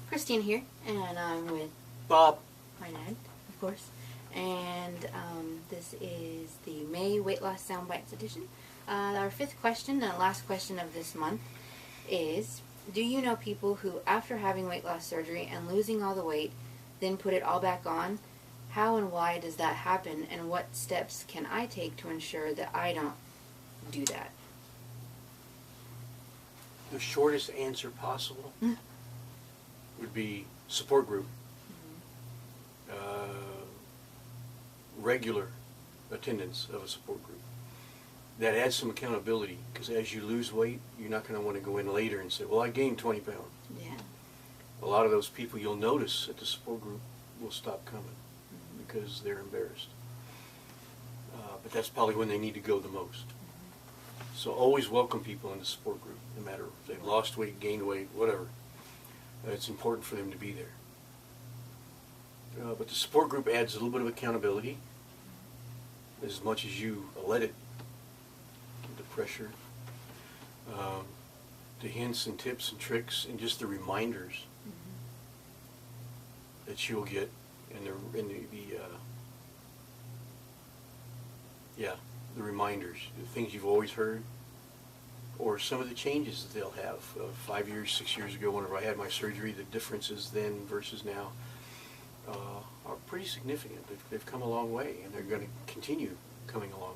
Christine here, and I'm with Bob. my dad, of course. And this is the May Weight Loss Soundbites edition. Our fifth question, and last question of this month, is: do you know people who, after having weight loss surgery and losing all the weight, then put it all back on? How and why does that happen, and what steps can I take to ensure that I don't do that? The shortest answer possible would be support group. Regular attendance of a support group. That adds some accountability, because as you lose weight, you're not going to want to go in later and say, well, I gained 20 pounds. Yeah. A lot of those people you'll notice at the support group will stop coming because they're embarrassed. But that's probably when they need to go the most. So always welcome people in the support group, no matter if they've lost weight, gained weight, whatever. It's important for them to be there. But the support group adds a little bit of accountability, as much as you let it, the pressure, the hints and tips and tricks and just the reminders that you'll get, and the reminders, the things you've always heard, or some of the changes that they'll have. 5 years, 6 years ago, whenever I had my surgery, the differences then versus now are pretty significant. They've come a long way, and they're going to continue coming a long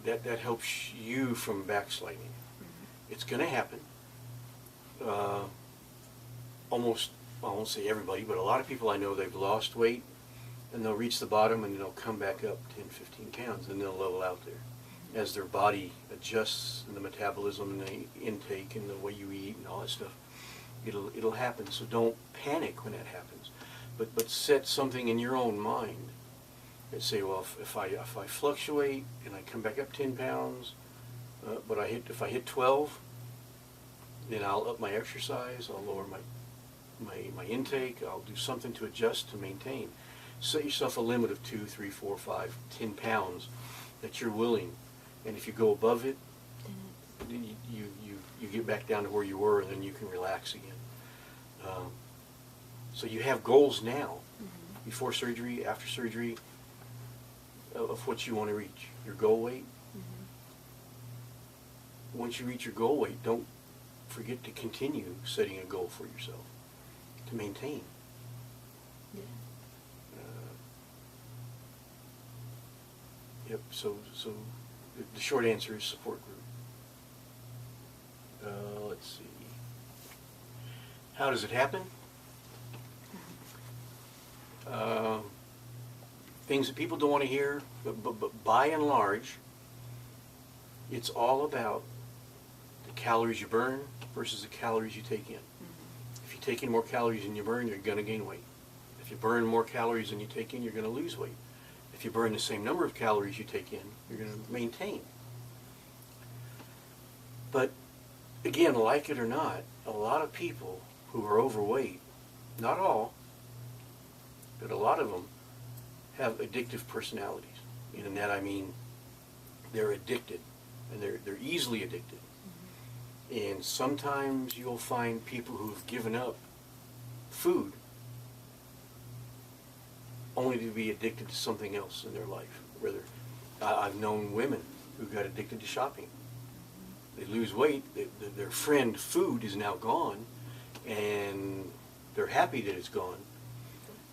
way. That helps you from backsliding. It's going to happen. Almost, I won't say everybody, but a lot of people I know, they've lost weight, and they'll reach the bottom, and they'll come back up 10, 15 pounds, and they'll level out there as their body adjusts, and the metabolism and the intake and the way you eat and all that stuff. It'll happen. So don't panic when that happens, but set something in your own mind and say, well, if I fluctuate and I come back up 10 pounds, but if I hit 12, then I'll up my exercise. I'll lower my intake. I'll do something to adjust to maintain. Set yourself a limit of 2, 3, 4, 5, 10 pounds that you're willing, and if you go above it, then you get back down to where you were, and then you can relax again. So you have goals now, before surgery, after surgery, of what you want to reach, your goal weight. Once you reach your goal weight, don't forget to continue setting a goal for yourself to maintain. Yeah. Yep. So the short answer is support group. Let's see. How does it happen? Things that people don't want to hear, but by and large, it's all about the calories you burn versus the calories you take in. If you take in more calories than you burn, you're going to gain weight. If you burn more calories than you take in, you're going to lose weight. If you burn the same number of calories you take in, you're going to maintain. But again, like it or not, a lot of people who are overweight, not all, but a lot of them have addictive personalities. And in that I mean they're addicted, and they're easily addicted. And sometimes you'll find people who've given up food only to be addicted to something else in their life. Whether I've known women who got addicted to shopping. They lose weight, their friend food is now gone, and they're happy that it's gone,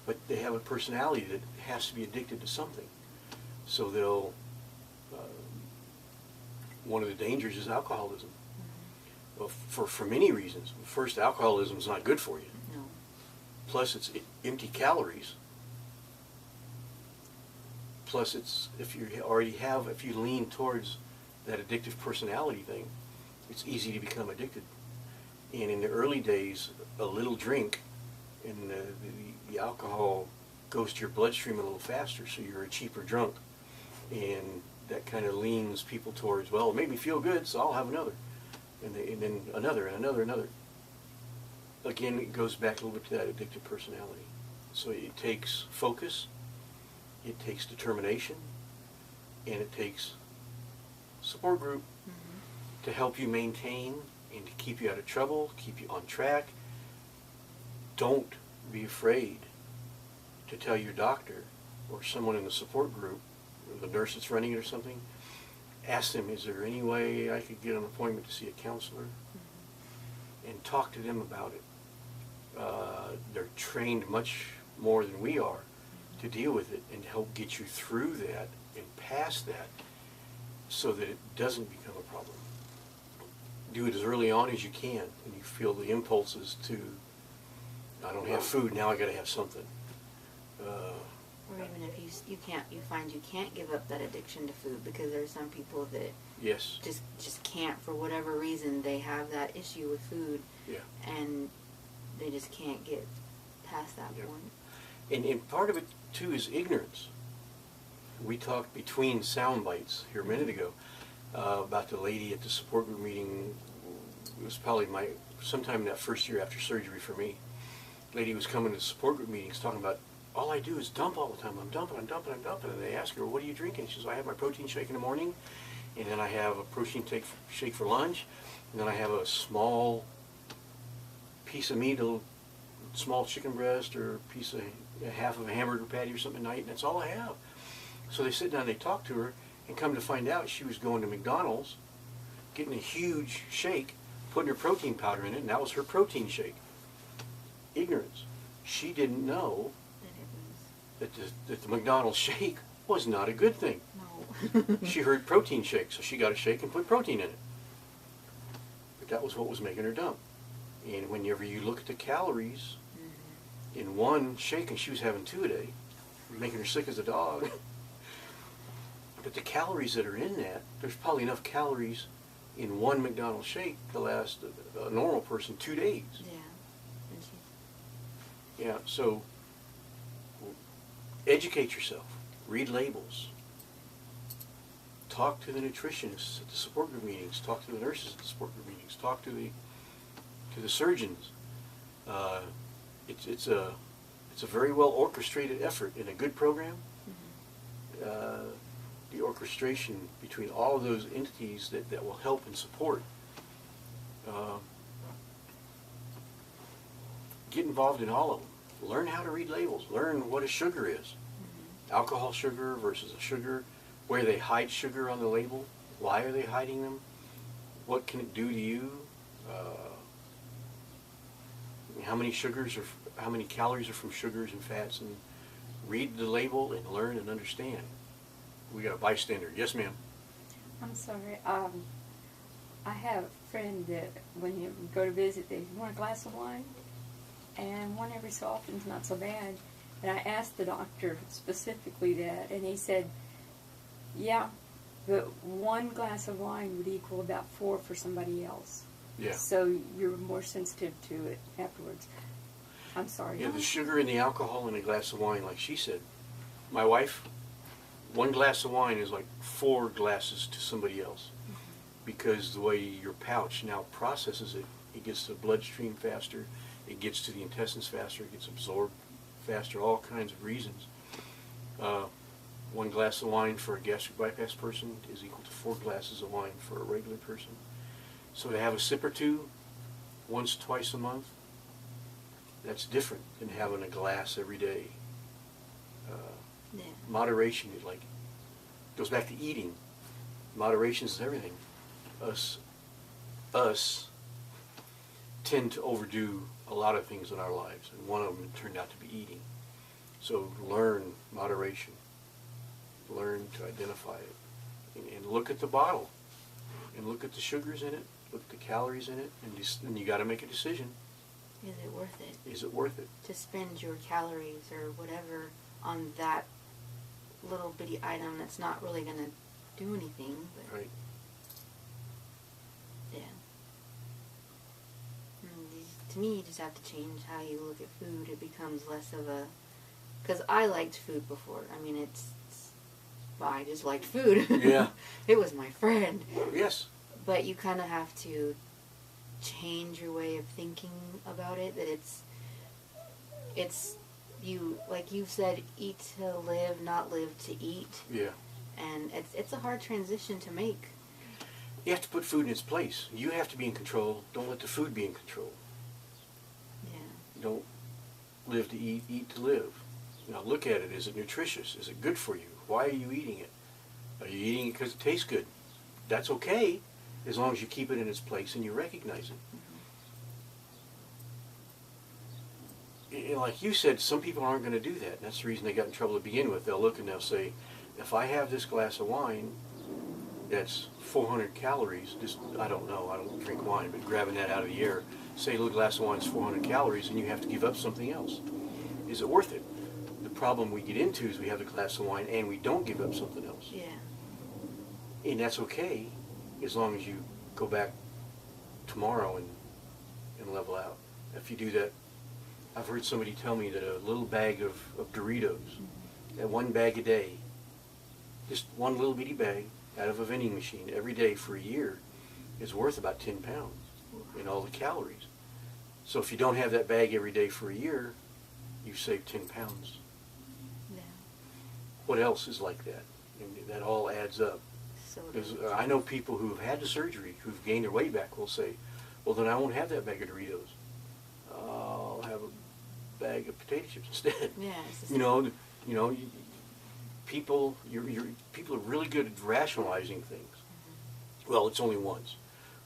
but they have a personality that has to be addicted to something. So they'll, one of the dangers is alcoholism. Well, for many reasons. First, alcoholism is not good for you. No. Plus, it's empty calories. Plus, if you lean towards that addictive personality thing, it's easy to become addicted. And in the early days, a little drink, and the alcohol goes to your bloodstream a little faster, so you're a cheaper drunk. And that kind of leans people towards, well, it made me feel good, so I'll have another. And then another, and another, another. Again, it goes back a little bit to that addictive personality. So it takes focus, it takes determination, and it takes support group to help you maintain and to keep you out of trouble, keep you on track. Don't be afraid to tell your doctor or someone in the support group, or the nurse that's running it or something. Ask them, is there any way I could get an appointment to see a counselor? And talk to them about it. They're trained much more than we are to deal with it and help get you through that and past that so that it doesn't become a problem. Do it as early on as you can when you feel the impulses to, I don't have food, now I got to have something. Or even if you find you can't give up that addiction to food, because there are some people that Yes. just can't, for whatever reason. They have that issue with food, Yeah. and they just can't get past that point. And part of it too is ignorance. We talked between Soundbites here a minute ago about the lady at the support group meeting. It was probably sometime in that first year after surgery for me. Lady was coming to support group meetings talking about, all I do is dump all the time. I'm dumping. And they ask her, what are you drinking? She says, I have my protein shake in the morning, and then I have a protein shake for lunch, and then I have a small piece of meat, a small chicken breast, or half of a hamburger patty or something at night, and that's all I have. So they sit down and they talk to her, and come to find out she was going to McDonald's, getting a huge shake, putting her protein powder in it, and that was her protein shake. Ignorance. She didn't know that the McDonald's shake was not a good thing. No. She heard protein shake, so she got a shake and put protein in it. But that was what was making her dump. And whenever you look at the calories in one shake, and she was having 2 a day, making her sick as a dog. But the calories that are in that, there's probably enough calories in one McDonald's shake to last a normal person 2 days. Yeah, so educate yourself. Read labels. Talk to the nutritionists at the support group meetings. Talk to the nurses at the support group meetings. Talk to the surgeons. It's a very well orchestrated effort in a good program. The orchestration between all of those entities that will help and support. Get involved in all of them. Learn how to read labels. Learn what a sugar is. Alcohol sugar versus a sugar. Where they hide sugar on the label. Why are they hiding them? What can it do to you? How many calories are from sugars and fats? And read the label and learn and understand. We got a bystander. Yes, ma'am. I'm sorry. I have a friend that when you go to visit, they want a glass of wine, and one every so often is not so bad. And I asked the doctor specifically that, and he said, yeah, but one glass of wine would equal about 4 for somebody else. Yeah. So you're more sensitive to it afterwards. I'm sorry. Yeah, the sugar and the alcohol in a glass of wine, like she said. My wife, one glass of wine is like 4 glasses to somebody else. Because the way your pouch now processes it, it gets to the bloodstream faster, it gets to the intestines faster, it gets absorbed faster, all kinds of reasons. 1 glass of wine for a gastric bypass person is equal to 4 glasses of wine for a regular person. So to have a sip or two once, twice a month, that's different than having a glass every day. Moderation is goes back to eating. Moderation is everything. Us tend to overdo a lot of things in our lives, and one of them turned out to be eating. So learn moderation. Learn to identify it. And look at the bottle. And look at the sugars in it. Look at the calories in it. And you got to make a decision. Is it worth it? Is it worth it? To spend your calories or whatever on that little bitty item that's not really going to do anything. But Right. Yeah. To me, you just have to change how you look at food. It becomes less of a... Because I liked food before. I mean, I just liked food. Yeah. It was my friend. Yes. But you kind of have to change your way of thinking about it. That it's you, like you said, eat to live, not live to eat. Yeah. And it's a hard transition to make. You have to put food in its place. You have to be in control. Don't let the food be in control. Yeah. Don't live to eat, eat to live. Now look at it. Is it nutritious? Is it good for you? Why are you eating it? Are you eating it because it tastes good? That's okay, as long as you keep it in its place and you recognize it. And like you said, some people aren't going to do that. And that's the reason they got in trouble to begin with. They'll look and they'll say, if I have this glass of wine that's 400 calories, just, I don't know, I don't drink wine, but grabbing that out of the air, say a little glass of wine is 400 calories and you have to give up something else. Is it worth it? The problem we get into is we have a glass of wine and we don't give up something else. Yeah. And that's okay, as long as you go back tomorrow and level out. If you do that, I've heard somebody tell me that a little bag of Doritos, that one bag a day, just one little bitty bag out of a vending machine every day for a year, is worth about 10 pounds in all the calories. So if you don't have that bag every day for a year, you've saved 10 pounds. Yeah. What else is like that? And that all adds up. So Because I know people who've had the surgery, who've gained their weight back, will say, well, then I won't have that bag of Doritos. I'll have a bag of potato chips instead. yeah. It's just, People are really good at rationalizing things. Well, it's only once.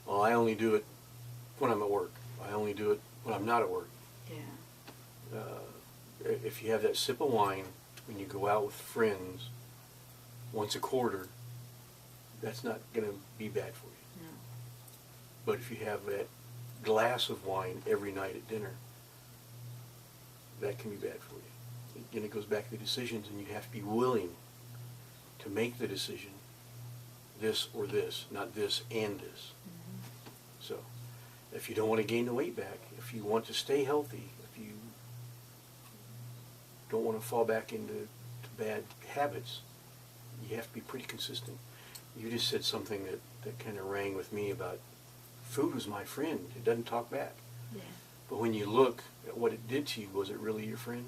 Well, I only do it when I'm at work. I only do it when I'm not at work. Yeah. If you have that sip of wine when you go out with friends once a quarter, that's not going to be bad for you. No. But if you have that glass of wine every night at dinner, that can be bad for you. Again, it goes back to the decisions, and you have to be willing to make the decision, this or this, not this and this. So, if you don't want to gain the weight back, if you want to stay healthy, if you don't want to fall back into bad habits, you have to be pretty consistent. You just said something that kind of rang with me about food was my friend. It doesn't talk back. Yeah. But when you look at what it did to you, was it really your friend?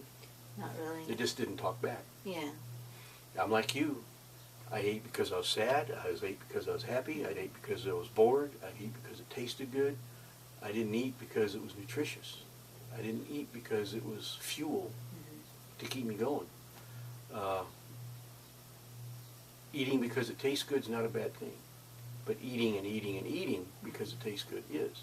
Not really. It just didn't talk back. Yeah. I'm like you. I ate because I was sad. I ate because I was happy. I ate because I was bored. I ate because it tasted good. I didn't eat because it was nutritious. I didn't eat because it was fuel to keep me going. Eating because it tastes good is not a bad thing. But eating and eating and eating because it tastes good is.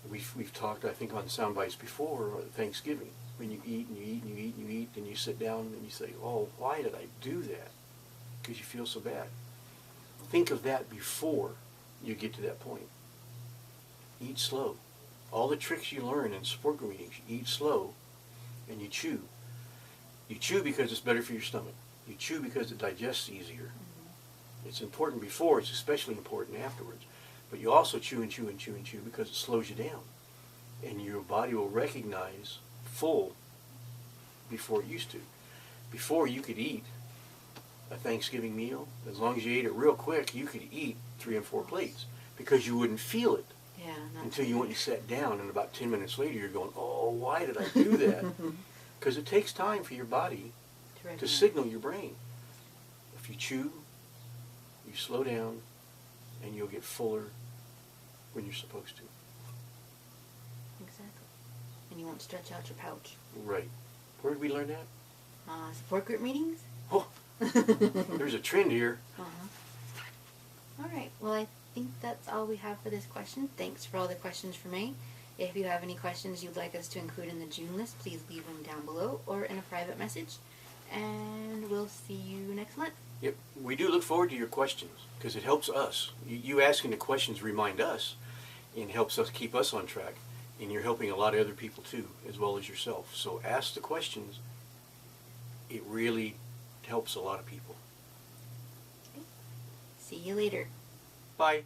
We've talked, I think, on Soundbites before, Thanksgiving. When you eat and you eat and you eat and you eat, and you sit down and you say, oh, why did I do that? Because you feel so bad. Think of that before you get to that point. Eat slow. All the tricks you learn in support group meetings, you eat slow and you chew. You chew because it's better for your stomach. You chew because it digests easier. It's important before, it's especially important afterwards. But you also chew and chew and chew and chew because it slows you down. And your body will recognize full before it used to. Before, you could eat a Thanksgiving meal. As long as you ate it real quick, you could eat 3 and 4 plates because you wouldn't feel it until you went and sat down, and about 10 minutes later you're going, oh, why did I do that? Because it takes time for your body to signal your brain. If you chew, you slow down, and you'll get fuller when you're supposed to. Exactly. And you won't stretch out your pouch. Right. Where did we learn that? Support group meetings? Oh, there's a trend here. All right. Well, I think that's all we have for this question. Thanks for all the questions from May. If you have any questions you'd like us to include in the June list, please leave them down below or in a private message. And we'll see you next month. Yep. We do look forward to your questions because it helps us. You asking the questions remind us and helps us keep us on track. And you're helping a lot of other people too, as well as yourself. So ask the questions. It really helps a lot of people. Okay. See you later. Bye.